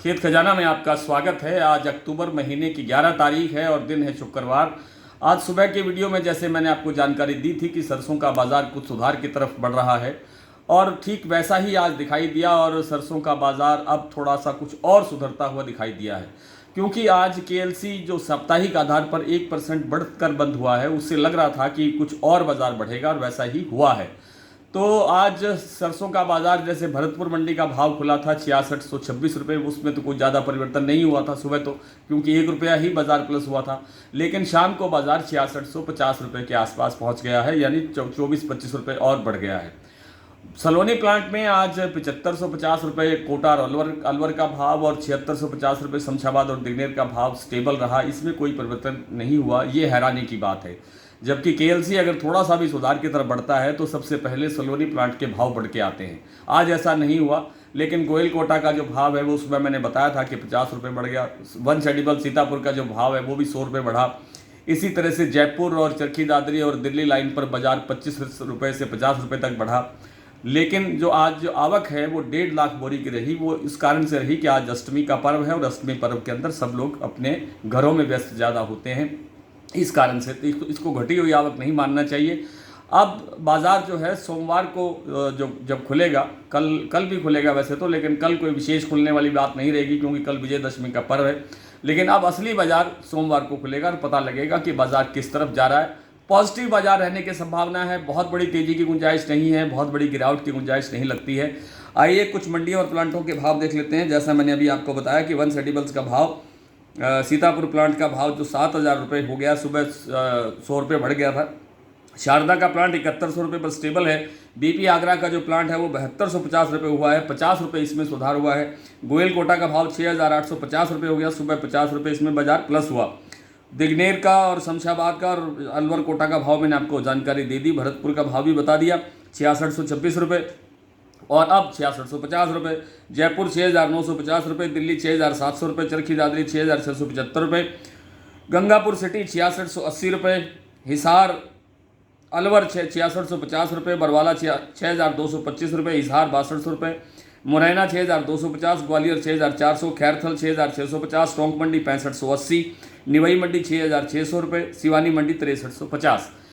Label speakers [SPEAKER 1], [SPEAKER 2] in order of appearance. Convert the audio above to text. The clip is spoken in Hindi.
[SPEAKER 1] खेत खजाना में आपका स्वागत है। आज अक्टूबर महीने की 11 तारीख है और दिन है शुक्रवार। आज सुबह के वीडियो में जैसे मैंने आपको जानकारी दी थी कि सरसों का बाज़ार कुछ सुधार की तरफ बढ़ रहा है और ठीक वैसा ही आज दिखाई दिया और सरसों का बाज़ार अब थोड़ा सा कुछ और सुधरता हुआ दिखाई दिया है, क्योंकि आज केएलसी जो साप्ताहिक आधार पर 1% बढ़कर बंद हुआ है, उससे लग रहा था कि कुछ और बाज़ार बढ़ेगा और वैसा ही हुआ है। तो आज सरसों का बाजार जैसे भरतपुर मंडी का भाव खुला था 6626 रुपये, उसमें तो कोई ज़्यादा परिवर्तन नहीं हुआ था सुबह तो, क्योंकि 1 रुपया ही बाजार प्लस हुआ था। लेकिन शाम को बाजार 6650 रुपये के आसपास पहुंच गया है, यानी 24-25 रुपये और बढ़ गया है। सलोनी प्लांट में आज 7550 रुपये कोटा और अलवर का भाव और 7650 रुपये शमशाबाद और दिगनेर का भाव स्टेबल रहा, इसमें कोई परिवर्तन नहीं हुआ। ये हैरानी की बात है। जबकि केएलसी अगर थोड़ा सा भी सुधार की तरफ बढ़ता है तो सबसे पहले सलोनी प्लांट के भाव बढ़ के आते हैं। आज ऐसा नहीं हुआ, लेकिन गोयल कोटा का जो भाव है वो सुबह मैंने बताया था कि 50 रुपये बढ़ गया। वन शेड्यूल सीतापुर का जो भाव है वो भी 100 रुपये बढ़ा। इसी तरह से जयपुर और चरखी दादरी और दिल्ली लाइन पर बाजार 25 रुपये से 50 रुपये तक बढ़ा। लेकिन जो आज जो आवक है वो 1.5 लाख बोरी की रही। वो इस कारण से रही कि आज अष्टमी का पर्व है और अष्टमी पर्व के अंदर सब लोग अपने घरों में व्यस्त ज़्यादा होते हैं, इस कारण से तो इसको घटी हुई आवक नहीं मानना चाहिए। अब बाज़ार जो है सोमवार को जो जब खुलेगा, कल भी खुलेगा वैसे तो, लेकिन कल कोई विशेष खुलने वाली बात नहीं रहेगी क्योंकि कल विजयदशमी का पर्व है। लेकिन अब असली बाज़ार सोमवार को खुलेगा और पता लगेगा कि बाज़ार किस तरफ जा रहा है। पॉजिटिव बाज़ार रहने की संभावना है, बहुत बड़ी तेज़ी की गुंजाइश नहीं है, बहुत बड़ी गिरावट की गुंजाइश नहीं लगती है। आइए कुछ मंडियों और प्लांटों के भाव देख लेते हैं। जैसा मैंने अभी आपको बताया कि वन सेडिबल्स का भाव, सीतापुर प्लांट का भाव जो 7000 रुपये हो गया, सुबह 100 रुपये बढ़ गया था। शारदा का प्लांट 7100 रुपये पर स्टेबल है। बीपी आगरा का जो प्लांट है वो 7250 रुपये हुआ है, 50 रुपये इसमें सुधार हुआ है। गोयल कोटा का भाव 6850 रुपये हो गया, सुबह 50 रुपये इसमें बाजार प्लस हुआ। दिगनेर का और शमशाबाद का और अलवर कोटा का भाव मैंने आपको जानकारी दे दी। भरतपुर का भाव भी बता दिया, 6626 रुपये और अब 6650 रुपये। जयपुर 6950 रुपये, दिल्ली 6700 रुपये, चरखी दादरी 6675 रुपये, गंगापुर सिटी 6680 रुपये, हिसार अलवर 6650 रुपये, बरवाला 6225 रुपये, हिसार 6200 रुपये, मुरैना 6250, ग्वालियर 6400, खैरथल 6650, टोंक मंडी 6580, निवई मंडी 6600 रुपये, सिवानी मंडी 6350।